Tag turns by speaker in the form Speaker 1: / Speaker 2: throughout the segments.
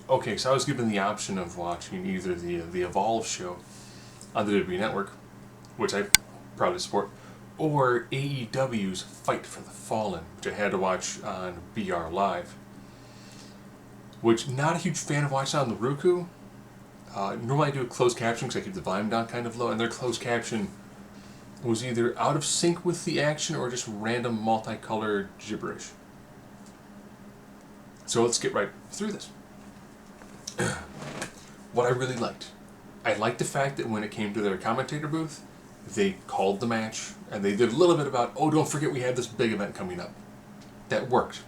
Speaker 1: Okay, so I was given the option of watching either the Evolve show on the WWE Network, which I proudly support, or AEW's Fight for the Fallen, which I had to watch on BR Live. Which, not a huge fan of watching on the Roku. Normally I do a closed caption because I keep the volume down kind of low, and their closed caption was either out of sync with the action or just random multicolored gibberish. So let's get right through this. What I really liked. I liked the fact that when it came to their commentator booth, they called the match, and they did a little bit about, oh, don't forget we have this big event coming up. That worked.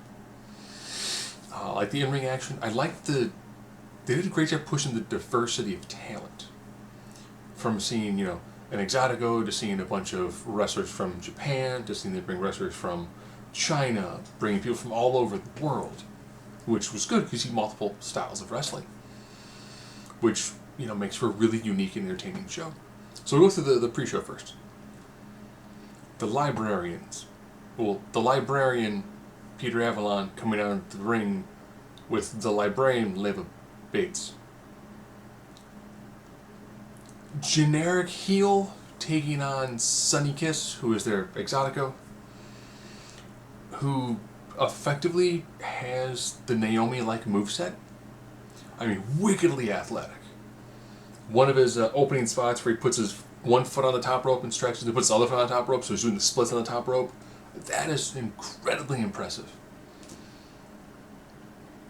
Speaker 1: I like the in-ring action. I liked they did a great job pushing the diversity of talent. From seeing, an Exotico to seeing a bunch of wrestlers from Japan, to seeing they bring wrestlers from China, bringing people from all over the world, which was good because you see multiple styles of wrestling, which, makes for a really unique and entertaining show. So we'll go through the pre-show first. The Librarians. Well, the Librarian, Peter Avalon, coming out of the ring with the Librarian, Leva Bates. Generic heel taking on Sunny Kiss, who is their Exotico, who effectively has the Naomi-like moveset. I mean, wickedly athletic. One of his opening spots where he puts his one foot on the top rope and stretches and puts the other foot on the top rope, so he's doing the splits on the top rope. That is incredibly impressive.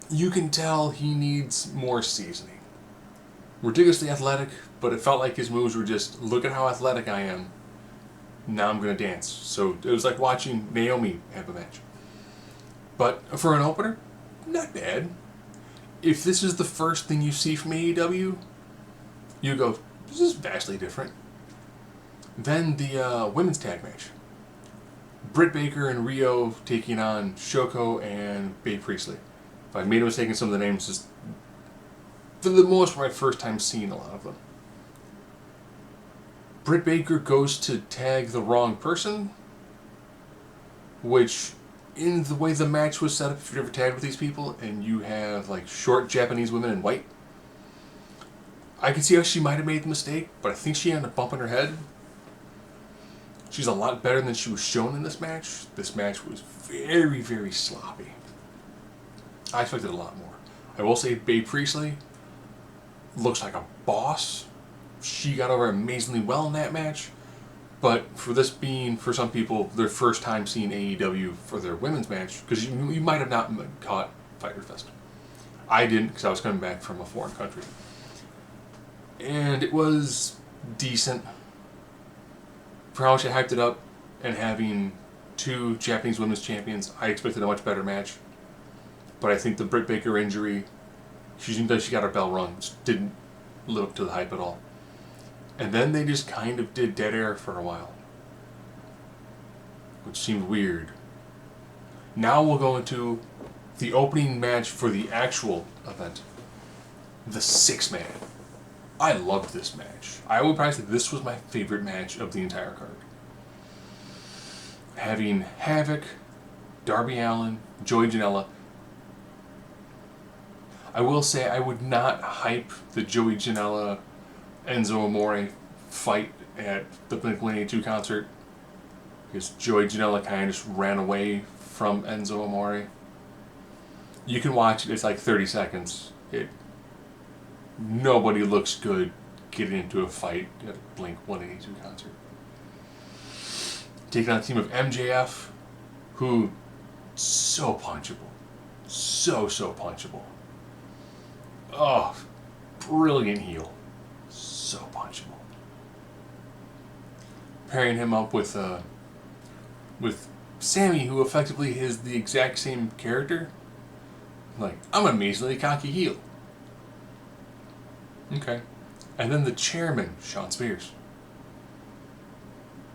Speaker 1: You can tell he needs more seasoning. Ridiculously athletic, but it felt like his moves were just, look at how athletic I am, now I'm going to dance. So it was like watching Naomi have a match. But for an opener, not bad. If this is the first thing you see from AEW, you go, this is vastly different. Then the women's tag match. Britt Baker and Rio taking on Shoko and Bae Priestley. If I made a mistake in some of the names, just for the most part, my first time seeing a lot of them. Britt Baker goes to tag the wrong person, which, in the way the match was set up, if you've ever tagged with these people, and you have like short Japanese women in white, I can see how she might have made the mistake, but I think she ended up bumping her head. She's a lot better than she was shown in this match. This match was very, very sloppy. I expected a lot more. I will say Bae Priestley looks like a boss. She got over amazingly well in that match. But for this being, for some people, their first time seeing AEW for their women's match, because you might have not caught Fyter Fest. I didn't, because I was coming back from a foreign country. And it was decent. For how much I hyped it up, and having two Japanese women's champions, I expected a much better match. But I think the Britt Baker injury, she got her bell rung, just didn't live up to the hype at all. And then they just kind of did dead air for a while, which seemed weird. Now we'll go into the opening match for the actual event, the 6-man. I loved this match. I would probably say this was my favorite match of the entire card. Having Havoc, Darby Allin, Joey Janela. I will say I would not hype the Joey Janela Enzo Amore fight at the Blink-182 concert, because Joey Janela kind of just ran away from Enzo Amore. You can watch it, it's like 30 seconds. Nobody looks good getting into a fight at a Blink-182 concert. Taking on a team of MJF, who, so punchable. So punchable. Oh, brilliant heel. So punchable. Pairing him up with Sammy, who effectively is the exact same character. Like, I'm an amazingly cocky heel. Okay. And then the chairman, Sean Spears.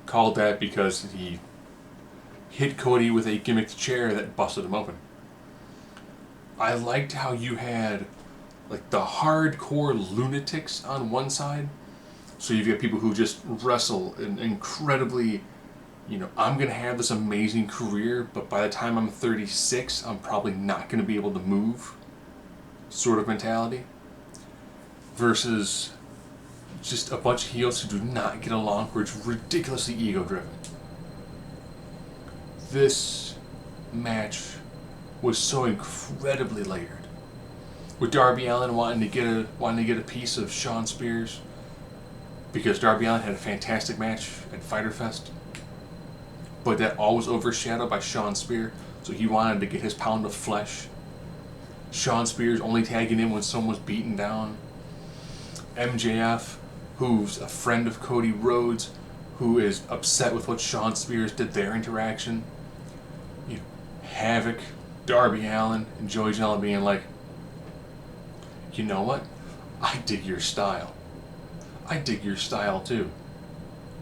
Speaker 1: Called that because he hit Cody with a gimmicked chair that busted him open. I liked how you had like the hardcore lunatics on one side. So you've got people who just wrestle and incredibly, I'm going to have this amazing career, but by the time I'm 36, I'm probably not going to be able to move. sort of mentality versus just a bunch of heels who do not get along, who are ridiculously ego-driven. This match was so incredibly layered. With Darby Allin wanting to get a piece of Shawn Spears because Darby Allin had a fantastic match at Fyter Fest, but that all was overshadowed by Shawn Spears, so he wanted to get his pound of flesh. Shawn Spears only tagging in when someone was beaten down. MJF, who's a friend of Cody Rhodes, who is upset with what Shawn Spears did their interaction. You know, Havoc, Darby Allin, and Joey Janela being like, you know what? I dig your style. I dig your style too.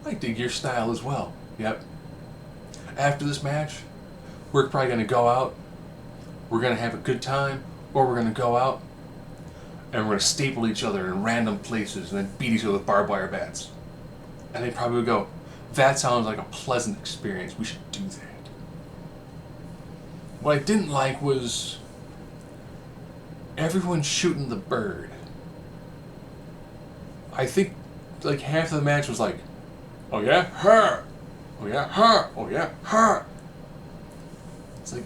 Speaker 1: I dig your style as well. Yep. After this match, we're probably going to go out, we're going to have a good time, or we're going to go out and we're going to staple each other in random places and then beat each other with barbed wire bats. And they probably would go, that sounds like a pleasant experience. We should do that. What I didn't like was everyone shooting the bird. I think like half of the match was like, oh yeah, her. Oh yeah, her. Oh yeah, her. It's like,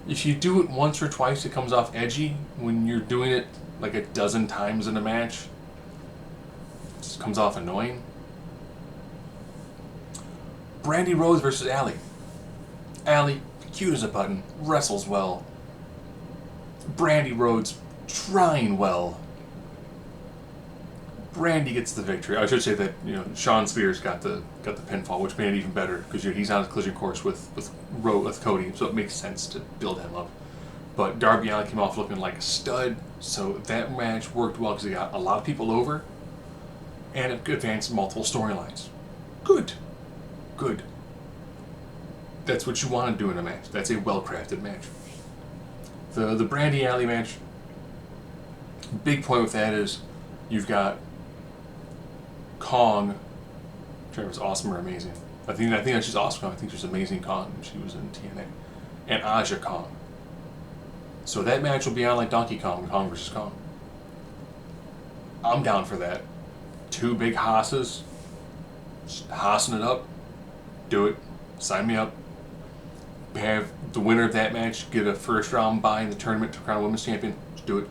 Speaker 1: if you do it once or twice, it comes off edgy. When you're doing it like a dozen times in a match, it just comes off annoying. Brandy Rose versus Allie. Allie, cute as a button, wrestles well. Brandy Rhodes trying well. Brandy gets the victory. I should say that Shawn Spears got the pinfall, which made it even better because he's on a collision course with Cody, so it makes sense to build him up. But Darby Allin came off looking like a stud, so that match worked well because he got a lot of people over, and it advanced multiple storylines. Good. That's what you want to do in a match. That's a well-crafted match. The Brandy Alley match, big point with that is you've got Kong. I'm sure it was awesome or amazing. I think that she's awesome. I think she's amazing Kong. She was in TNA. And Aja Kong. So that match will be on like Donkey Kong, Kong versus Kong. I'm down for that. Two big hosses. Just hossing it up. Do it. Sign me up. Have the winner of that match get a first round bye in the tournament to crown a women's champion. Just do it.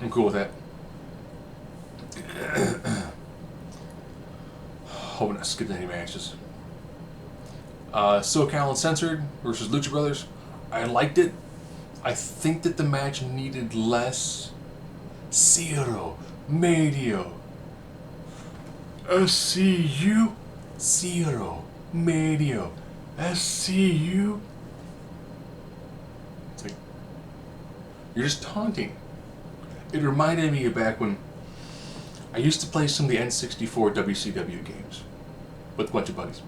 Speaker 1: I'm cool with that. Hoping I skipped any matches. SoCal Uncensored versus Lucha Brothers. I liked it. I think that the match needed less. Cero, medio. SCU. Cero, medio. SCU. It's like, you're just taunting. It reminded me of back when I used to play some of the N64 WCW games with a bunch of buddies.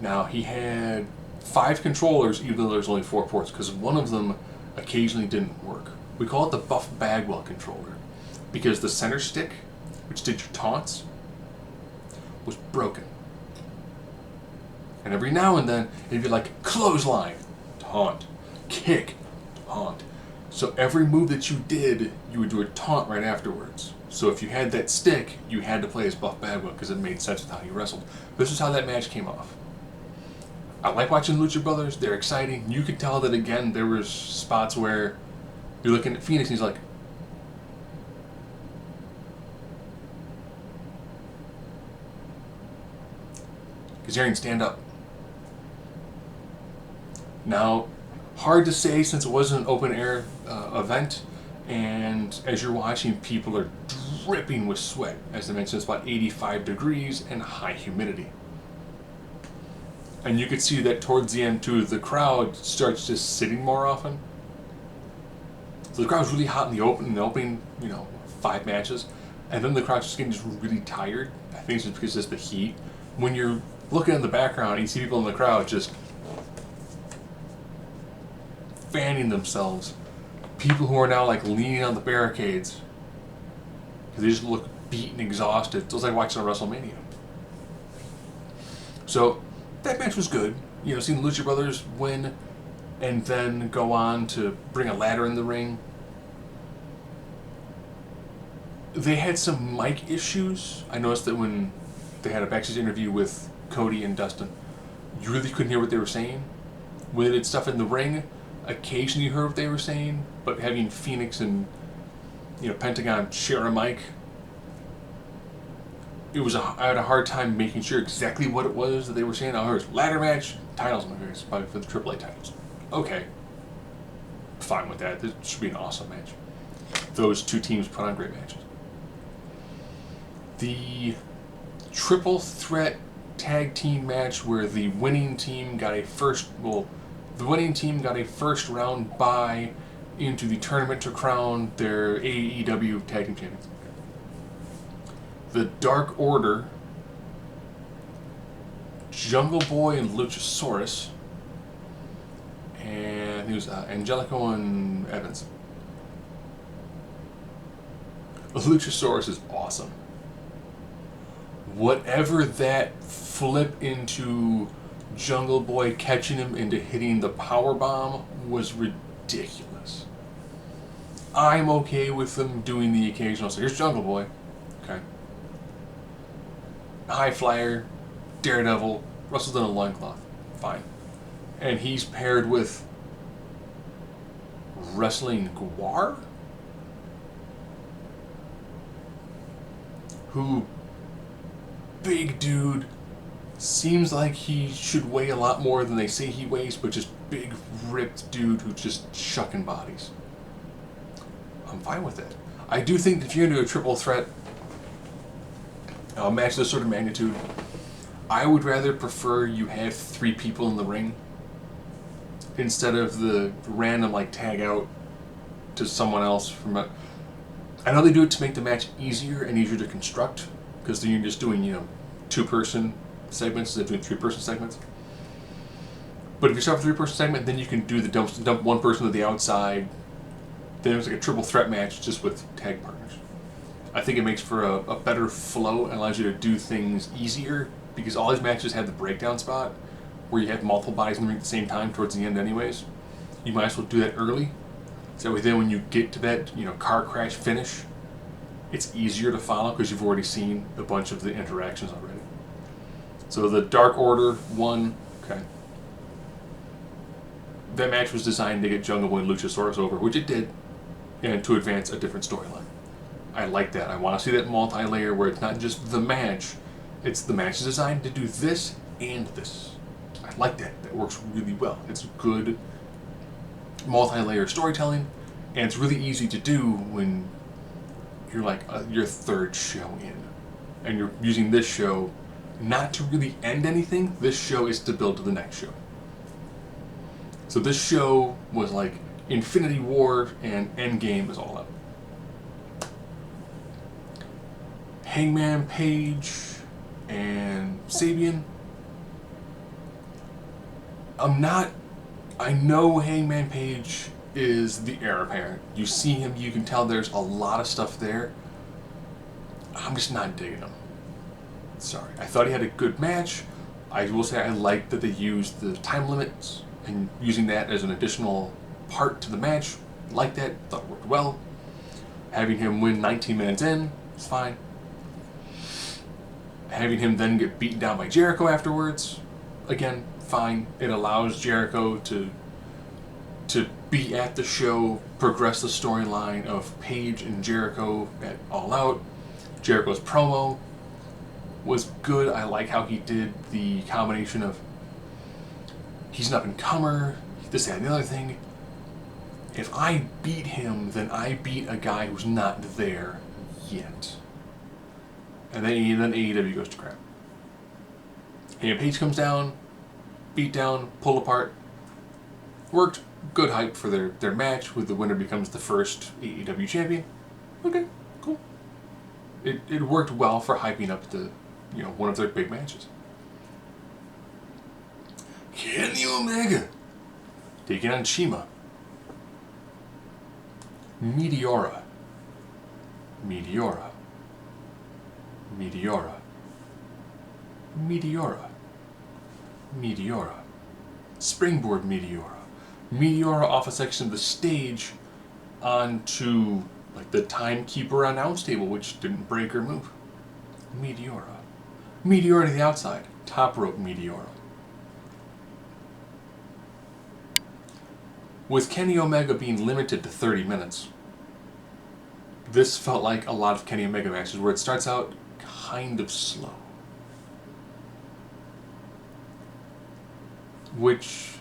Speaker 1: Now, he had 5 controllers, even though there's only 4 ports, because one of them occasionally didn't work. We call it the Buff Bagwell controller, because the center stick, which did your taunts, was broken. And every now and then, it'd be like, clothesline, taunt, kick, taunt. So every move that you did, you would do a taunt right afterwards. So if you had that stick, you had to play as Buff Bagwell because it made sense with how he wrestled. This is how that match came off. I like watching Lucha Brothers. They're exciting. You could tell that, again, there was spots where you're looking at Phoenix and he's like, Kazarian, stand up. Now, hard to say since it wasn't an open air event, and as you're watching, people are dripping with sweat. As I mentioned, it's about 85 degrees and high humidity. And you could see that towards the end too, the crowd starts just sitting more often. So the crowd's really hot in the opening, 5 matches, and then the crowd's just getting really tired. I think it's just because it's the heat. When you're looking in the background, you see people in the crowd just fanning themselves. People who are now like leaning on the barricades because they just look beat and exhausted. It was like watching a WrestleMania. So that match was good. Seeing the Lucha Brothers win and then go on to bring a ladder in the ring. They had some mic issues. I noticed that when they had a backstage interview with Cody and Dustin, you really couldn't hear what they were saying. When they did stuff in the ring, occasionally you heard what they were saying, but having Phoenix and Pentagon share a mic, I had a hard time making sure exactly what it was that they were saying. I heard ladder match, titles. I'm like, it's probably for the AAA titles. Okay, fine with that. This should be an awesome match. Those two teams put on great matches. The triple threat tag team match where the winning team got a first round bye into the tournament to crown their AEW tag team champions. The Dark Order, Jungle Boy and Luchasaurus, and he was Angelico and Evans. Luchasaurus is awesome. Whatever that flip into Jungle Boy catching him into hitting the power bomb was ridiculous. I'm okay with them doing the occasional. So here's Jungle Boy. Okay. High Flyer, Daredevil, wrestles in a loincloth. Fine. And he's paired with Wrestling Guar, who, big dude, seems like he should weigh a lot more than they say he weighs, but just big, ripped dude who's just shucking bodies. I'm fine with it. I do think that if you're into a triple threat match this sort of magnitude, I would rather prefer you have 3 people in the ring instead of the random tag out to someone else from a... I know they do it to make the match easier and easier to construct, because then you're just doing 2-person segments instead of doing 3-person segments. But if you start with a 3-person segment, then you can do the dump one person to the outside. Then it's like a triple threat match just with tag partners. I think it makes for a better flow and allows you to do things easier, because all these matches have the breakdown spot where you have multiple bodies in the ring at the same time towards the end anyways. You might as well do that early. So that way then when you get to that car crash finish, it's easier to follow because you've already seen a bunch of the interactions already. So the Dark Order won. Okay. That match was designed to get Jungle Boy and Luchasaurus over, which it did, and to advance a different storyline. I like that. I want to see that multi-layer where it's not just the match, it's the match is designed to do this and this. I like that. That works really well. It's good multi-layer storytelling, and it's really easy to do when you're your 3rd show in, and you're using this show not to really end anything. This show is to build to the next show. So this show was like Infinity War and Endgame is all up. Hangman Page and Sabian. I know Hangman Page is the heir apparent. You see him, you can tell there's a lot of stuff there. I'm just not digging him. Sorry. I thought he had a good match. I will say I liked that they used the time limits and using that as an additional part to the match. Like that. Thought it worked well. Having him win 19 minutes in is fine. Having him then get beaten down by Jericho afterwards, again, fine. It allows Jericho to be at the show, progress the storyline of Page and Jericho at All Out. Jericho's promo was good. I like how he did the combination of he's an up-and-comer, this, that, and the other thing. If I beat him, then I beat a guy who's not there yet. And then AEW goes to crap. Hangman Page comes down, beat down, pulled apart. Worked. Good hype for their match, with the winner becomes the first AEW champion. Okay, cool. It worked well for hyping up the one of their big matches. Kenny Omega taking on Shima. Meteora. Springboard Meteora. Meteora off a section of the stage onto like the timekeeper announce table, which didn't break or move. Meteora. Meteora to the outside. Top rope Meteora. With Kenny Omega being limited to 30 minutes, this felt like a lot of Kenny Omega matches where it starts out kind of slow. Which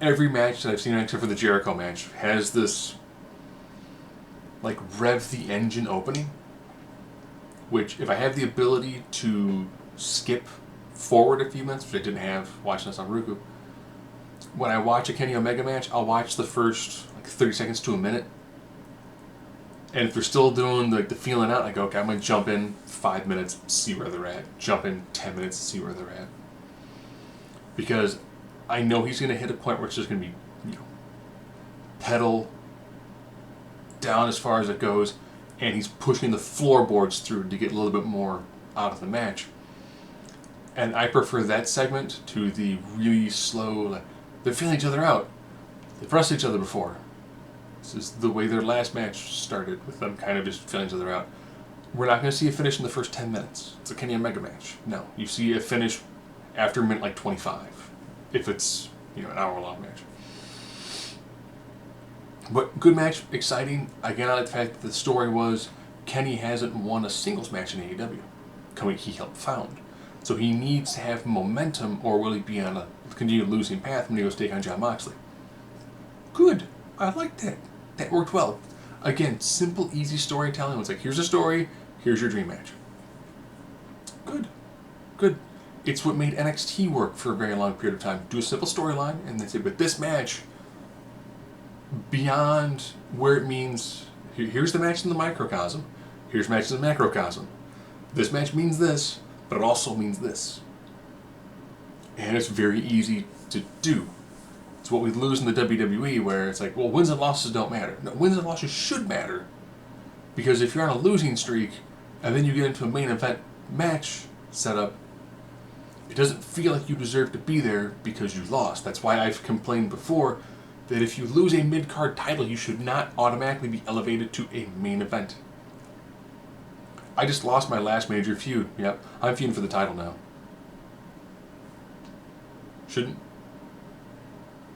Speaker 1: every match that I've seen except for the Jericho match has this like rev the engine opening, which if I have the ability to skip forward a few minutes, which I didn't have watching this on Roku, when I watch a Kenny Omega match, I'll watch the first like 30 seconds to a minute. And if they're still doing the feeling out, I go, okay, I'm going to jump in 5 minutes, see where they're at. Jump in 10 minutes, see where they're at. Because I know he's going to hit a point where it's just going to be, pedal down as far as it goes, and he's pushing the floorboards through to get a little bit more out of the match. And I prefer that segment to the really slow, they're feeling each other out. They've wrestled each other before. This is the way their last match started, with them kind of just feeling each other out. We're not going to see a finish in the first 10 minutes. It's a Kenny Omega match. No, you see a finish after a minute like 25, if it's an hour-long match. But good match, exciting. Again, I like the fact that the story was Kenny hasn't won a singles match in AEW. He helped found. So he needs to have momentum, or will he be on a continued losing path when he goes to take on Jon Moxley? Good. I like that. That worked well. Again, simple, easy storytelling. It's like, here's a story, here's your dream match. Good. Good. It's what made NXT work for a very long period of time. Do a simple storyline, and then say, but this match, beyond where it means, here's the match in the microcosm, here's matches in the macrocosm. This match means this, but it also means this. And it's very easy to do. It's what we lose in the WWE, where it's like, well, wins and losses don't matter. No, wins and losses should matter. Because if you're on a losing streak, and then you get into a main event match setup, it doesn't feel like you deserve to be there because you lost. That's why I've complained before that if you lose a mid-card title, you should not automatically be elevated to a main event. I just lost my last major feud. Yep, I'm feuding for the title now. Shouldn't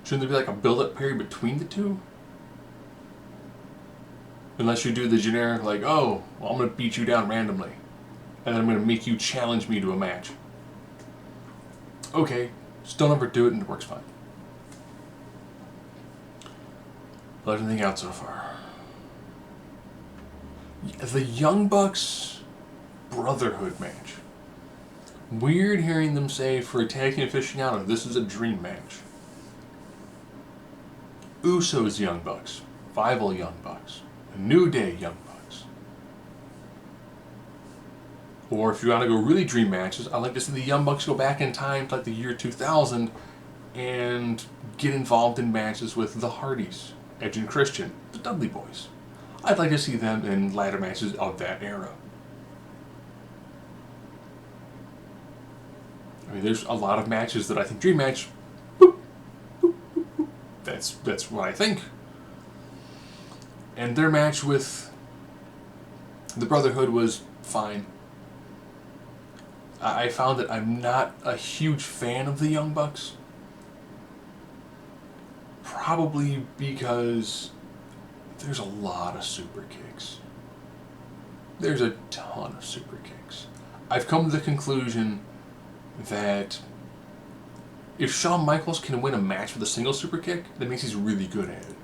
Speaker 1: there be like a build-up period between the two? Unless you do the generic, like, oh, well, I'm going to beat you down randomly, and then I'm going to make you challenge me to a match. Okay, just don't overdo it and it works fine. Let anything out so far. The Young Bucks Brotherhood match. Weird hearing them say for a tag team aficionado, this is a dream match. Usos Young Bucks, Fievel Young Bucks, New Day Young Bucks. Or if you want to go really dream matches, I'd like to see the Young Bucks go back in time to like the year 2000 and get involved in matches with the Hardys, Edge and Christian, the Dudley Boys. I'd like to see them in ladder matches of that era. I mean, there's a lot of matches that I think dream match. Boop, boop, boop, boop. That's what I think. And their match with the Brotherhood was fine. I found that I'm not a huge fan of the Young Bucks. Probably because there's a lot of super kicks. There's a ton of super kicks. I've come to the conclusion that if Shawn Michaels can win a match with a single super kick, that means he's really good at it.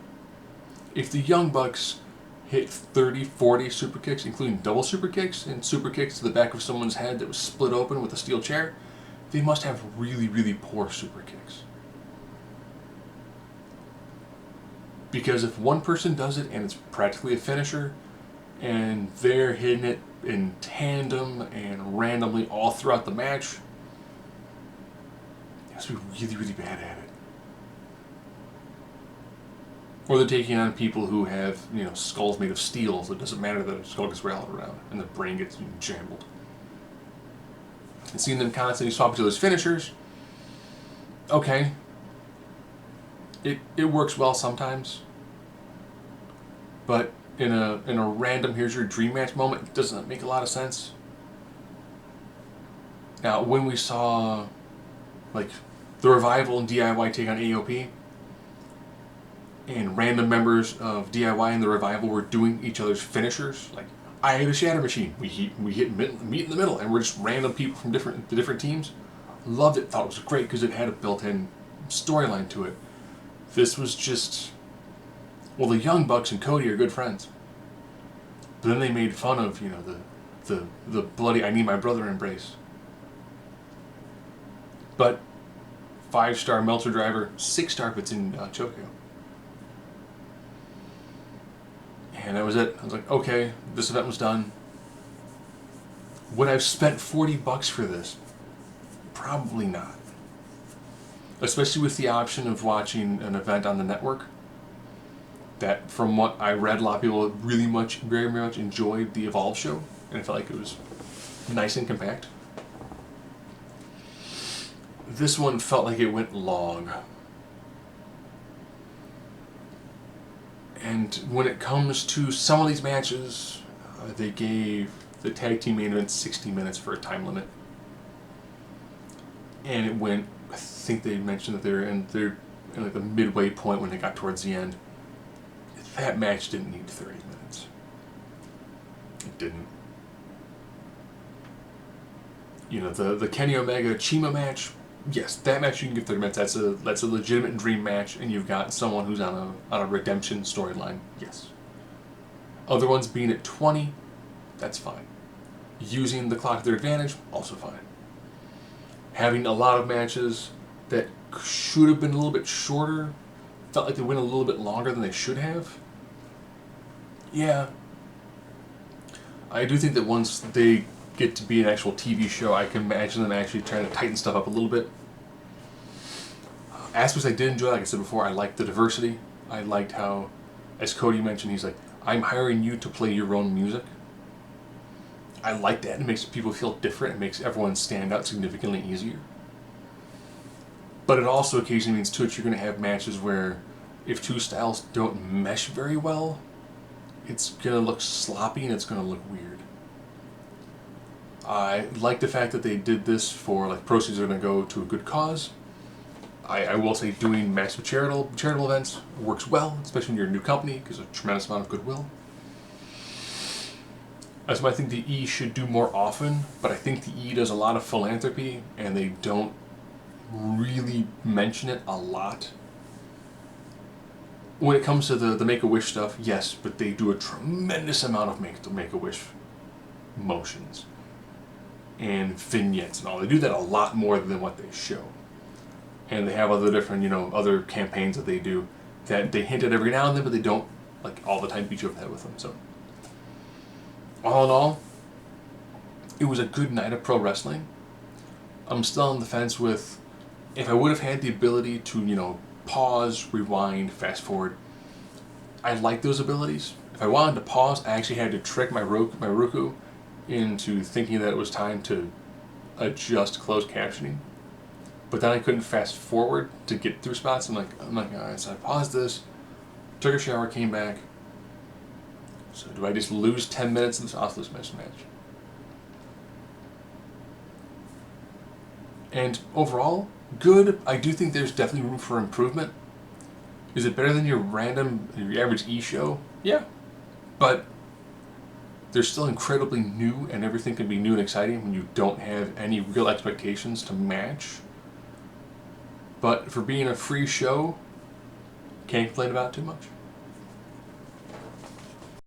Speaker 1: If the Young Bucks hit 30, 40 super kicks, including double super kicks and super kicks to the back of someone's head that was split open with a steel chair, they must have really, really poor super kicks. Because if one person does it and it's practically a finisher, and they're hitting it in tandem and randomly all throughout the match, they must be really, really bad at it. Or they're taking on people who have, skulls made of steel, so it doesn't matter that a skull gets rattled around and the brain gets jambled. And seeing them constantly swap each other's finishers, okay. It works well sometimes, but in a random here's your dream match moment, it doesn't make a lot of sense. Now, when we saw like the Revival and DIY take on AOP, and random members of DIY and the Revival were doing each other's finishers, like I hit a Shatter Machine, we hit meet in the middle, and we're just random people from different teams. Loved it, thought it was great because it had a built-in storyline to it. This was just, well, the Young Bucks and Cody are good friends, but then they made fun of the bloody I need my brother embrace. But 5-star Meltzer driver, 6-star if it's in Chokyo. And that was it. I was like, okay, this event was done. Would I have spent $40 for this? Probably not. Especially with the option of watching an event on the network. That, from what I read, a lot of people very much enjoyed the Evolve show, and I felt like it was nice and compact. This one felt like it went long. And when it comes to some of these matches, they gave the tag team main event 60 minutes for a time limit. And it went, I think they mentioned that they're in like the midway point when they got towards the end. That match didn't need 30 minutes. It didn't. You know, the Kenny Omega Chima match, yes, that match you can give 30 minutes. That's a legitimate dream match, and you've got someone who's on a redemption storyline. Yes. Other ones being at 20, that's fine. Using the clock to their advantage, also fine. Having a lot of matches that should have been a little bit shorter, felt like they went a little bit longer than they should have. Yeah. I do think that once they get to be an actual TV show, I can imagine them actually trying to tighten stuff up a little bit. Aspects I did enjoy, like I said before, I liked the diversity. I liked how, as Cody mentioned, he's like, I'm hiring you to play your own music. I like that. It makes people feel different. It makes everyone stand out significantly easier. But it also occasionally means, too, that you're going to have matches where if two styles don't mesh very well, it's going to look sloppy and it's going to look weird. I like the fact that they did this for, like, proceeds are going to go to a good cause. I will say doing massive charitable events works well, especially when you're a new company, because there's a tremendous amount of goodwill. That's why I think the E should do more often, but I think the E does a lot of philanthropy, and they don't really mention it a lot. When it comes to the Make-A-Wish stuff, yes, but they do a tremendous amount of Make-A-Wish motions and vignettes and all. They do that a lot more than what they show. And they have other different, other campaigns that they do that they hint at every now and then, but they don't, like, all the time beat you over the head with them. So, all in all, it was a good night of pro wrestling. I'm still on the fence with, if I would have had the ability to, pause, rewind, fast forward, I like those abilities. If I wanted to pause, I actually had to trick my Roku into thinking that it was time to adjust closed captioning. But then I couldn't fast forward to get through spots. I'm like, alright, so I paused this, took a shower, came back. So do I just lose 10 minutes in this Oslos match? And overall, good. I do think there's definitely room for improvement. Is it better than your average E show? Yeah. But they're still incredibly new, and everything can be new and exciting when you don't have any real expectations to match. But for being a free show, can't complain about it too much.